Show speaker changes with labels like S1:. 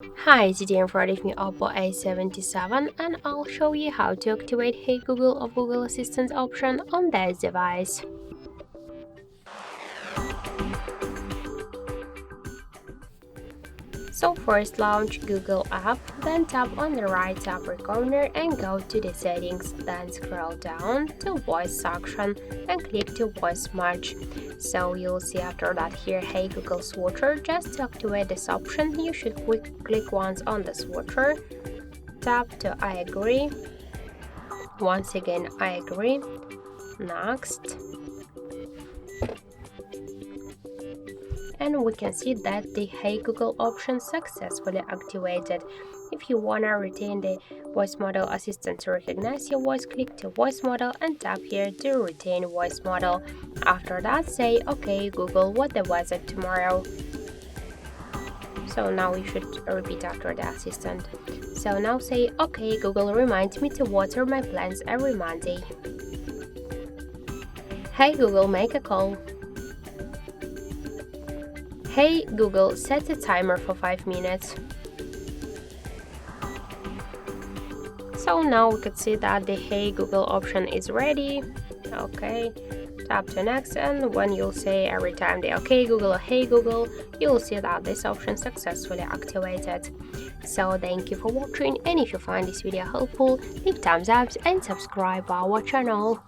S1: Hi, today I'm with me Oppo A77 and I'll show you how to activate Hey Google or Google Assistant option on this device. So first launch Google app, then tap on the right upper corner and go to the settings, then scroll down to voice section and click to voice merge. So you'll see after that here Hey Google switcher. Just to activate this option you should click once on the switcher, tap to I agree, once again I agree, next, and we can see that the Hey Google option successfully activated. If you wanna retain the voice model assistant to recognize your voice, click to voice model and tap here to retain voice model. After that say okay Google, what the weather tomorrow. So now you should repeat after the assistant. So now say okay Google, remind me to water my plants every Monday. Hey Google, make a call. Hey Google, set a timer for 5 minutes. So now we could see that the Hey Google option is ready. Okay, tap to next, and when you'll say every time the okay Google or Hey Google, you'll see that this option successfully activated. So thank you for watching, and if you find this video helpful, leave thumbs up and subscribe our channel.